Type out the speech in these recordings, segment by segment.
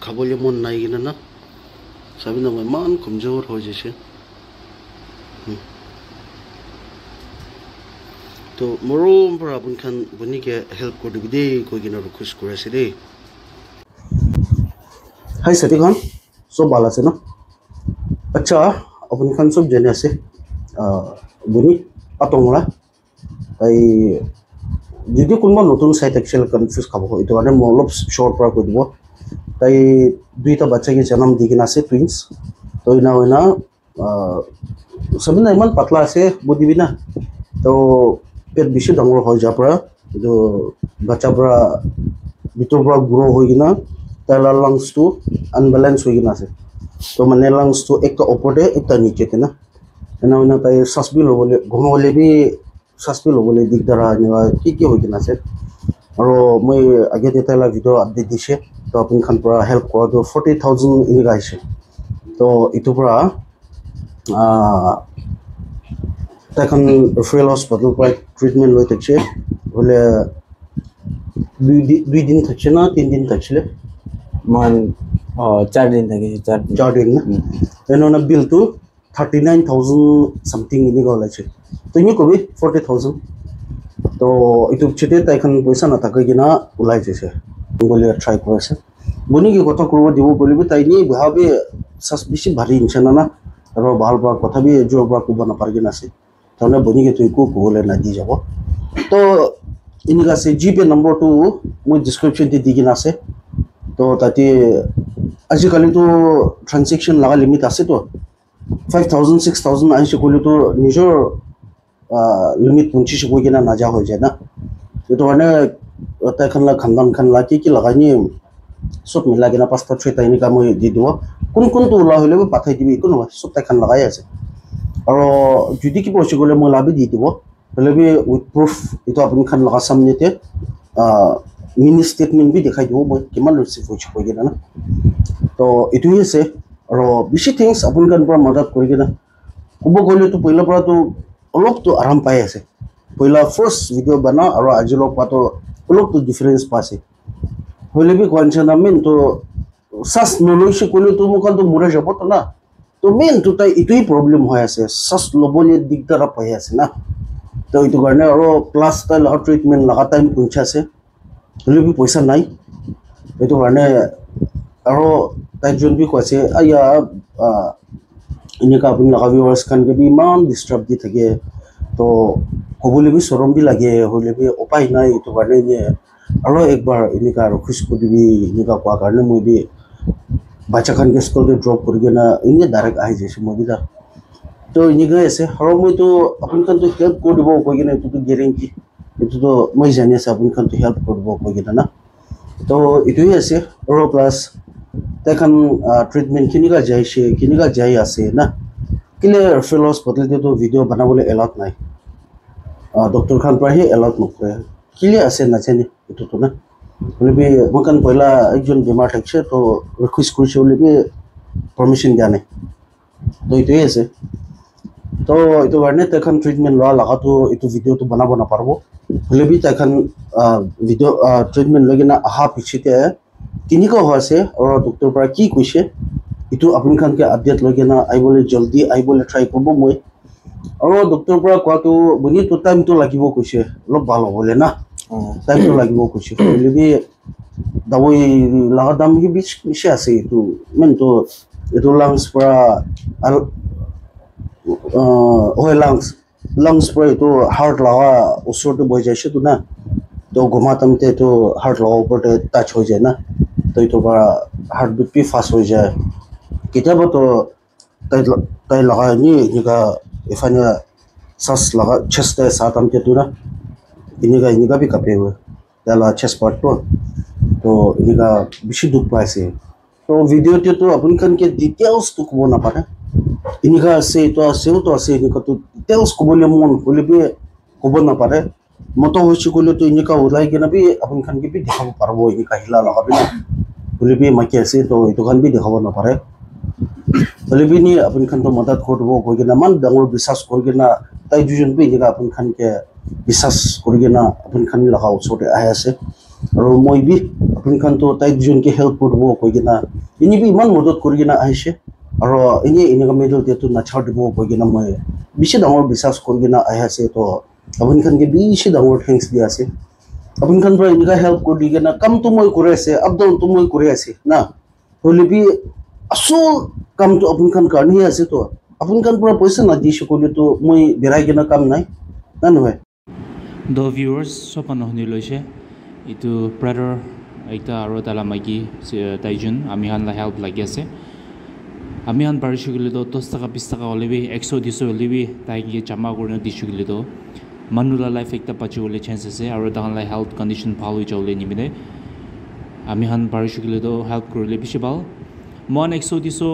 খাবলৈ মন নাই কিনে না চাবি না মই ইমান কমজোৰ হৈ যাইছে তো মৰম পৰা আপোনাখান বনিকে হেল্প কৰি দিবি দেই কৈ কিনে ৰিকুৱেষ্ট কৰি আছে দেই হাই সতীখান সব ভাল আছে না আচ্ছা আপোনাখান সব জানে আছে বনি পাতংৰা তাই যদি কোনোবা নতুন চাই একচুৱেলি কনফিউজ খাব এইটো কাৰণে মই অলপ শ্বৰ্ট পৰা কৈ দিব তাই দুইটা বাচ্চাকে জন্ম দি কিনে আছে টুইন্স তো ইনা হয় না সবনা ইমান পাতলা আছে বুদিবি না তো পেট বেছি ডাঙৰ হৈ যোৱাৰ পৰা এইটো বাচ্চাৰ পৰা ভিতৰ পৰা গ্ৰ' হৈ কিনে তাৰ লাংছটো আনবেলেঞ্চ হৈ কিনে আছে তো মানে লাংছটো একটা ওপৰতে একটা নিচেতে না এনে হয় না তাই শ্বাসবি ল'বলৈ ঘুমাবলৈ বি শ্বাসবি ল'বলৈ দিগদাৰ এনেকুৱা কি হৈ কিনে আছে আৰু মই আগতে তাইলা ভিডিঅ' আপডেট দিছে তো আপোনাখান পৰা হেল্প কৰাটো 40,000 এনেকুৱা আহিছে তো এইটোৰ পৰা তাইখন ৰেফাৰেল হস্পিটেলৰ পৰা ট্ৰিটমেণ্ট লৈ থাকিছে বোলে দুই দিন থাকিছে না 3 দিন থাকিছিলে মান 4 দিন থাকে 4 দিন না এনে বিলটো 39,000 সামথিং এনেকুৱা ওলাইছে তো ইনি কবি 40,000 তো এইটো পিছতে তাইখন পইচা নাথাকে কিনা ওলাই যাইছে বলে ট্রাই করেছে বনি কি কথা করব দিব বলিবি তাই নি ভাবে সাস বেশি ভারী ইনসানা না আর ভাল ভাল কথা বি জোর বড় কব না পারগিন আছে তাহলে বনি কি তুই কো বলে না দি যাব তো ইনিকা আছে জিপে নাম্বার 2 মই ডেসক্রিপশন তে দি কিনা আছে তো তাতে আজিকালি তো ট্রানজাকশন লাগা লিমিট আছে তো 5,000 6,000 আইছে কইলে তো নিজর লিমিট পঞ্চিশ গৈ কিনা নাজা হৈ যায় না এইটো মানে তাইখানলা খানদানখানলা কি লাগাইনি সব মিলাই কিনা 5টা 6টা এনেকা মই দি দিব কোনটো ওলা হলে পাঠাই দিবি একো নহয় সব তাইখান লগাই আছে আৰু যদি কি পইচা গ'লে মই লাভি দি দিব হলে বি উইথ প্ৰুফ এইটো আপুনি খান লগা সামনেতে মিনি ষ্টেটমেণ্ট বি দেখাই দিব মই কিমান ৰিচিভ হৈছে কৈ কিনা না তো এইটোৱে আছে আৰু বেছি থিংছ আপুনি খান পৰা মদত কৰি কিনা ক'ব গ'লেতো पहिला পৰাতো অলপ তো আৰাম পাই আছে पहिला ফাৰ্স্ট ভিডিও বনা আৰু আজিলৈ পাতো অলপ তো ডিফাৰেন্স পাছে হলে বি কোৱানছনা মেন তো সাস নলৈছে কইলে তো মুখান তো মৰে যাব তো না তো মেন তো তাই ইটোই প্ৰবলেম হৈ আছে সাস লবলে দিগদাৰ পাই আছে না তো এইটো কাৰণে আৰু প্লাস তাই লহ ট্ৰিটমেন্ট লগা টাইম পঞ্চা আছে হলে বি পইচা নাই এইটো কাৰণে আৰু তাই জন বি কৈছে আয়া এনেকা আপুনি লগা ভিউৱাৰ্স খান কে বি ইমান ডিস্টাৰ্ব দি থাকে তো কবলৈ বি শৰম বি লাগে হলে বি উপায় নাই এইটো কাৰণে আৰু একবাৰ এনেকা ৰিকুৱেষ্ট কৰি দিবি এনেকা কোৱা কাৰণে মই বি বাচ্চা খান কে স্কুলতে ড্ৰপ কৰি কিনা এনে ডাইৰেক্ট আহি যাইছো মই বিদা তো এনেকা আছে আৰু মইতো আপুনি খান তো হেল্প কৰি দিব কৈ কিনা এইটো গেৰেণ্টি এইটো মই জানি আছো আপুনি খান তো হেল্প কৰিব কৈ কিনা না তো এইটোৱে আছে আৰু প্লাস তাইখান ট্ৰিটমেন্ট কিনিকা যাইছে কিনিকা যাই আছে না কিলে ৰেফাৰেল হস্পিটেলতে তো ভিডিও বনাবলৈ এলাউড নাই ডক্টৰ খান পৰাহে এলাউড নকৰে কিলে আছে নাজানি এইটো না বলে বি মকান पहिला একজন বেমাৰ থাকছে তো ৰিকুৱেষ্ট কৰিছে বলে বি পাৰমিশন দিয়া নাই তো এইটোৱে আছে তো এইটো কাৰণে তাইখান ট্ৰিটমেন্ট লোৱা লাগাটো এইটো ভিডিওটো বনাব নাপাৰব হলে বি তাইখান ভিডিও ট্ৰিটমেন্ট লৈ কিনা আহা পিছতে কিনিকা হৈ আছে আৰু ডক্টৰ পৰা কি কৈছে এইটো আপুনি খানকে আপডেট লৈ কিনা আইবলৈ জলদি আইবলৈ ট্ৰাই কৰিব মই আৰু ডক্টৰ পৰা কোৱাটো বনি তো টাইমটো লাগিব কৈছে অলপ ভাল হ'বলে না টাইমটো লাগিব কৈছে হলে বি দাবই লাগা দাম কি বেছি আছে এইটো মেন তো এইটো লাংছ পৰা হয় লাংছ পৰা এইটো হাৰ্ট লগা ওচৰতে বহি যাইছে তো না তো ঘুমাতামতে তো হাৰ্ট লগা ওপৰতে টাচ হৈ যায় না তো এইটো পৰা হাৰ্ট বিট বি ফাষ্ট হৈ যায় কেতিয়াবা তো তাই লগা নি এনেকা এফানে শ্বাস লগা চেষ্টে সাতামতে তো না এনেকা বি কাপে হয় তাইলা চেষ্ট পাৰ্টটো তো এনেকা বেছি দুখ পাইছে তো ভিডিঅ'তে তো আপুনি খানকে ডিটেইলছটো ক'ব নাপাৰে এনেকা আছে এইটো আছেও তো আছে এনেকা তো ডিটেইলছ ক'বলৈ মন হ'লে বি ক'ব নাপাৰে মতো হৈছে ক'লে তো এনেকা ওলাই কিনে বি আপুনি খানকে বি দেখাব পাৰিব এনেকা হিলা লগাবি হ'লে বি মাইকী আছে তো এইটো খান বি দেখাব নাপাৰে হ'লে বি নি আপুনি খান তো মদত কৰিব কৈ কিনে ইমান ডাঙৰ বিশ্বাস কৰি কিনে তাই দুজন বি এনেকা আপুনি খানকে বিশ্বাস কৰি কিনে আপুনি খান লগা ওচৰতে আহি আছে আৰু মই বি আপুনি খান তো তাই দুজনকে হেল্প কৰিব কৈ কিনা ইনি বি ইমান মদত কৰি কিনা আহিছে আৰু ইনি এনেকুৱা মিডল দিয়াটো নাচাৰ দিব কৈ কিনা মই বেছি ডাঙৰ বিশ্বাস কৰি কিনা আহি আছে তো আপুনি খানকে বেছি ডাঙৰ থেংকছ দি আছে আপুনি খান পৰা এনেকুৱা হেল্প কৰি দি কিনা কামটো মই কৰি আছে আপ ডাউনটো মই কৰি আছে না হ'লে বি আচল কামটো আপুনি খান কাৰণেহে আছে তো আপুনি খান পৰা পইচা নাদিছোঁ ক'লেতো মই বেৰাই কিনা কাম নাই না নহয় The viewers সব মানুহ শুনি লৈছে এইটো ব্ৰাদাৰ এটা আৰু তালা মাইকী তাইজন আমি হানলা হেল্প লাগি আছে আমি হান পাৰিছোঁ গ'লে তো 10 টকা 20 টকা হ'লে বি 100 200 হ'লে বি তাইকে জমা কৰি দিছোঁ গ'লে তো মানুহৰ লাইফ একটা পাচিবলৈ চান্স আছে আৰু তাহাঁতৰ হেল্থ কণ্ডিশ্যন ভাল হৈ যাবলৈ নিমিলে আমি হান পাৰিছোঁ গ'লে তো হেল্প কৰিলে বেছি ভাল মন 100 200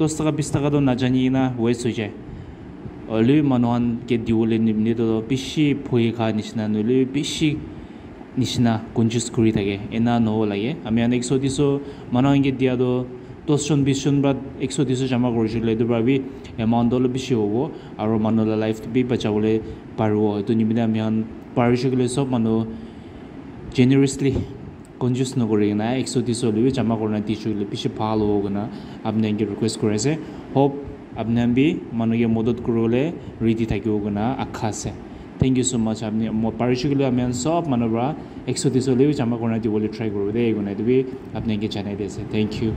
10 টকা 20 টকাটো নাজানি না ৱেষ্ট হৈ যায় অলি মানুহন কে দিবলৈ নিমিলে তো বেছি ভয় খা নিচিনা নহ'লে বেছি নিচিনা কনজুচ কৰি থাকে এনা নহ'ব লাগে আমি আন 100 200 মানুহকে দিয়াটো 10 20 বা 100 200 জমা কৰিছিলোঁ এইটো ভাবি এমাউণ্ট অলপ বেছি হ'ব আৰু মানুহৰ লাইফটো বি বচাবলৈ পাৰিব এইটো নিমিলে আমি আন পাৰিছোঁ গ'লে চব মানুহ জেনেৰাছলি কনজুচ নকৰি কিনে 100 200 হ'লেও জমা কৰি দিছোঁ বেছি ভাল হ'ব কিনা আপুনি এনেকৈ ৰিকুৱেষ্ট কৰি আছে হোপ আপনি আমি মানুহে মদত কৰিবলৈ ৰেডি থাকিব কিনা আশা আছে থেংক ইউ ছ' মাছ আপুনি মই পাৰিছোঁ গ'লে আমি চব মানুহৰ পৰা 100 200 হ'লেও জমা কৰি দিবলৈ ট্ৰাই কৰোঁ দেই একো নাই তুমি আপুনি এনেকৈ জনাই দিছে থেংক ইউ